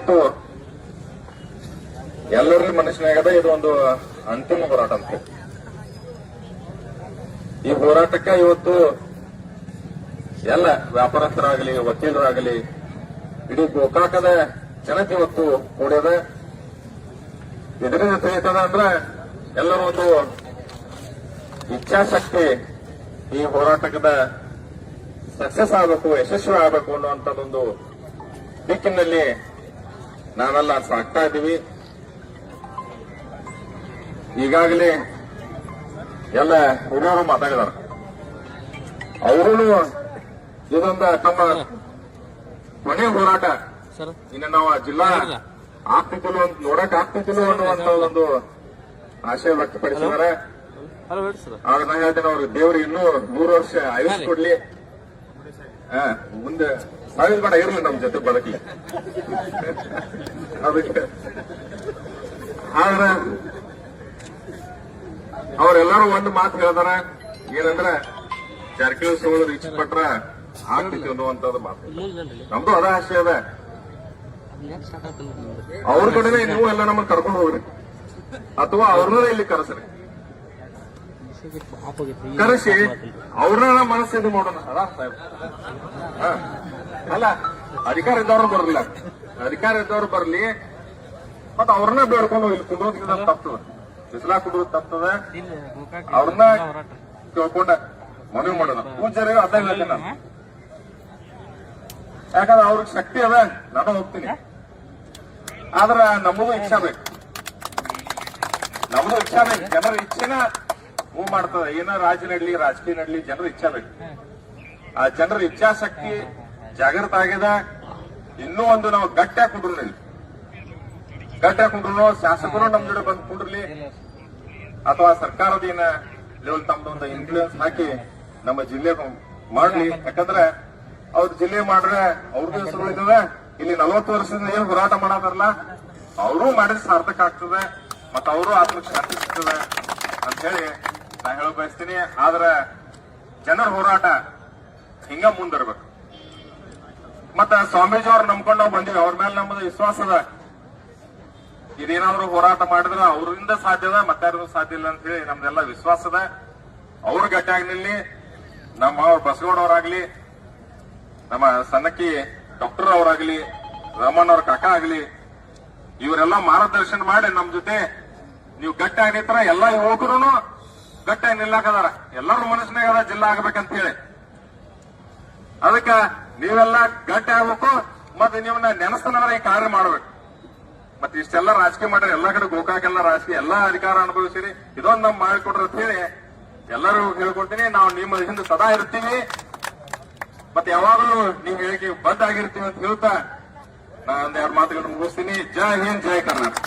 ಇವತ್ತು ಎಲ್ಲರ ಮನಸ್ಸಿನಾಗದ ಇದು ಒಂದು ಅಂತಿಮ ಹೋರಾಟ ಅಂತ. ಈ ಹೋರಾಟಕ್ಕೆ ಇವತ್ತು ಎಲ್ಲ ವ್ಯಾಪಾರಸ್ಥರಾಗಲಿ, ವಕೀಲರಾಗಲಿ, ಇಡೀ ಗೋಕಾಕದ ಜನತೆ ಇವತ್ತು ಕೂಡ್ಯದ. ಇದರಿಂದ ತಿಳಿತದ ಅಂದ್ರೆ ಎಲ್ಲರೂ ಒಂದು ಇಚ್ಛಾಶಕ್ತಿ ಈ ಹೋರಾಟದ ಸಕ್ಸಸ್ ಆಗಬೇಕು, ಯಶಸ್ವಿ ಆಗಬೇಕು ಅನ್ನುವಂಥದ್ದೊಂದು ದಿಕ್ಕಿನಲ್ಲಿ ನಾವೆಲ್ಲ ಸಾಗ್ತಾ ಇದ್ದೀವಿ. ಈಗಾಗಲೇ ಎಲ್ಲ ಹಿರಿಯರು ಮಾತಾಡಿದಾರೆ. ಅವರು ಇದೊಂದು ತಮ್ಮ ಕೊನೆ ಹೋರಾಟ, ಇನ್ನು ನಾವು ಜಿಲ್ಲಾ ಆಗ್ತಿದ್ದಿಲ್ಲ, ನೋಡಕ್ ಆಗ್ತಿದ್ದಿಲ್ಲ ಅನ್ನುವಂತ ಒಂದು ಆಶಯ ವ್ಯಕ್ತಪಡಿಸಿದ್ದಾರೆ. ಆಗ ನಾ ಹೇಳ್ತೇನೆ, ಅವ್ರಿಗೆ ದೇವ್ರಿಗೆ ಇನ್ನೂ 100 ವರ್ಷ ಆಯುಷ್ ಕೊಡ್ಲಿ, ಮುಂದೆ ಸಾವಿರ ಬೇಡ ಇರ್ಲಿ ನಮ್ ಜೊತೆ ಬದುಕಲಿ. ಅದಕ್ಕೆ ಆದ್ರೆ ಅವರೆಲ್ಲರೂ ಒಂದು ಮಾತು ಹೇಳ್ತಾರ, ಏನಂದ್ರೆ ಜಾರಕಿಹೊಳಿ ಸಹೋದರ ಇಚ್ಛೆ ಪಟ್ರ ಆಗ್ತಿತ್ತು ಅನ್ನುವಂಥದ್ದು ಮಾತು. ನಮ್ದು ಅದ ಆಶಯ ಅದ. ಅವ್ರ ಕಡೆನೇ ನೀವು ಎಲ್ಲ ನಮ್ಮನ್ನ ಕರ್ಕೊಂಡು ಹೋಗ್ರಿ, ಅಥವಾ ಅವ್ರನ್ನ ಇಲ್ಲಿ ಕರೆಸ್ರಿ, ಕರೆಸಿ ಅವ್ರನ್ನ ಮನಸ್ಸಿದ್ದು ಮಾಡೋಣ. ಅಲ್ಲ, ಅಧಿಕಾರ ಇದ್ದವ್ರು ಬರಲಿಲ್ಲ, ಅಧಿಕಾರ ಇದ್ದವ್ರು ಬರ್ಲಿ, ಮತ್ತ ಅವ್ರನ್ನ ಬೇಡ್ಕೊಂಡು ಇಲ್ಲಿ ಕುಂದ್ರೋದ್ ತಪ್ತದ, ಬಿಸಿಲಾ ಕುಂದ್ರೋದ್ ತಪ್ತದ. ಅವ್ರನ್ನ ಕೇಳ್ಕೊಂಡ ಮನವಿ ಮಾಡೋಣ. ಪೂಜಾರಿ ಅದ ಹೇಳ್ತೇನೆ ನಾನು, ಯಾಕಂದ್ರೆ ಅವ್ರಿಗೆ ಶಕ್ತಿ ಅದ, ನಾನು ಹೋಗ್ತೀನಿ. ಆದ್ರ ನಮಗೂ ಇಚ್ಛಾ ಬೇಕು, ನಮಗೂ ಇಚ್ಛಾ ಬೇಕು. ಜನರ ಇಚ್ಛೆನ ಮೂವ್ ಮಾಡ್ತದ. ಏನ ರಾಜ್ಯ ನಡ್ಲಿ, ರಾಜಕೀಯ ನಡ್ಲಿ, ಜನರ ಇಚ್ಛಾ ಬೇಕು. ಆ ಜನರ ಇಚ್ಛಾಶಕ್ತಿ ಜಾಗೃತ ಆಗ್ಯದ. ಇನ್ನೂ ಒಂದು ನಾವು ಗಟ್ಟಿಯಾಗಿ ಕುಂಡ್ರು, ಗಟ್ಟಿಯಾಗಿ ಕುಂಡ್ರು, ಶಾಸಕರು ನಮ್ ಜೊತೆ ಬಂದು ಕುಂಡ್ರಲಿ, ಅಥವಾ ಸರ್ಕಾರದ ಏನ ಲೆವೆಲ್ ತಮ್ಮದೊಂದು ಇನ್ಫ್ಲೂಯೆನ್ಸ್ ಹಾಕಿ ನಮ್ಮ ಜಿಲ್ಲೆ ಮಾಡ್ಲಿ. ಯಾಕಂದ್ರೆ ಅವ್ರ ಜಿಲ್ಲೆ ಮಾಡ್ರೆ ಅವ್ರದ್ದು ಹೆಸರು ಉಳಿತದ. ಇಲ್ಲಿ 40 ವರ್ಷದಿಂದ ಏನ್ ಹೋರಾಟ ಮಾಡತಾರಲ್ಲ, ಅವರು ಮಾಡಿದ್ರೆ ಸಾರ್ಥಕ ಆಗ್ತದೆ, ಮತ್ತ ಅವರು ಆತ್ಮಕ್ಕೆ ಶಾಂತಿ ಸಿಗ್ತದೆ ಅಂತ ಹೇಳಿ ನಾ ಹೇಳ ಬಯಸ್ತೀನಿ. ಆದ್ರೆ ಜನರ ಹೋರಾಟ ಹಿಂಗ ಮುಂದಿರ್ಬೇಕು. ಮತ್ತ ಸ್ವಾಮೀಜಿ ಅವ್ರು ನಂಬ್ಕೊಂಡು ನಾವು ಬಂದಿವಿ, ಅವ್ರ ಮೇಲೆ ನಮ್ಮದು ವಿಶ್ವಾಸ ಅದ. ಇದೇನಾದ್ರೂ ಹೋರಾಟ ಮಾಡಿದ್ರೆ ಅವರಿಂದ ಸಾಧ್ಯದ, ಮತ್ತಾರಿಗೂ ಸಾಧ್ಯ ಇಲ್ಲ ಅಂತ ಹೇಳಿ ನಮ್ದೆಲ್ಲ ವಿಶ್ವಾಸ ಅದ. ಅವ್ರ ಗಟ್ಟಿಯಾಗಿ ನಿಲ್ಲಿ, ನಮ್ಮ ಅವ್ರ ಬಸಗೌಡ ಅವರಾಗ್ಲಿ, ನಮ್ಮ ಸನ್ನಕ್ಕಿ ಡಾಕ್ಟರ್ ಅವರಾಗ್ಲಿ, ರಮಣ್ ಅವ್ರ ಕಾಕ ಆಗ್ಲಿ, ಇವರೆಲ್ಲ ಮಾರ್ಗದರ್ಶನ ಮಾಡಿ ನಮ್ ಜೊತೆ ನೀವು ಗಟ್ಟಿಯಾಗಿ ನಿಂತರ ಎಲ್ಲ ಯುವಕರು ಗಟ್ಟಿಯಾಗಿ ನಿಲ್ಲಾಕದಾರ. ಎಲ್ಲರ ಮನಸ್ಸಿನಾಗ ಅದ ಜಿಲ್ಲಾ ಆಗ್ಬೇಕಂತ ಹೇಳಿ. ಅದಕ್ಕ ನೀವೆಲ್ಲ ಗಟ್ಟಿ ಆಗ್ಬೇಕು, ಮತ್ತೆ ನೀವನ್ನ ನೆನಸ್ತನಾರ ಈ ಕಾರ್ಯ ಮಾಡ್ಬೇಕು. ಮತ್ತೆ ಇಷ್ಟೆಲ್ಲ ರಾಜಕೀಯ ಮಾಡ್ರಿ, ಎಲ್ಲಾ ಕಡೆ ಗೋಕಾಕೆಲ್ಲ ರಾಜಕೀಯ ಎಲ್ಲಾ ಅಧಿಕಾರ ಅನುಭವಿಸಿರಿ, ಇದೊಂದು ನಮ್ ಮಾಡಿಕೊಡ್ರಿ ಅಂತ ಹೇಳಿ ಎಲ್ಲರೂ ಹೇಳ್ಕೊಡ್ತೀನಿ. ನಾವು ನಿಮ್ಮ ಹಿಂದೆ ಸದಾ ಇರ್ತೀವಿ, ಮತ್ತೆ ಯಾವಾಗಲೂ ನೀವು ಹೇಳಿಕೆ ಬದ್ಧ ಆಗಿರ್ತೀವಿ ಅಂತ ಹೇಳ್ತಾ ನಾ ಒಂದೆರಡು ಮಾತುಗಳನ್ನು ಮುಗಿಸ್ತೀನಿ. ಜೈ ಹಿಂದ್, ಜೈ ಕರ್ನಾಟಕ.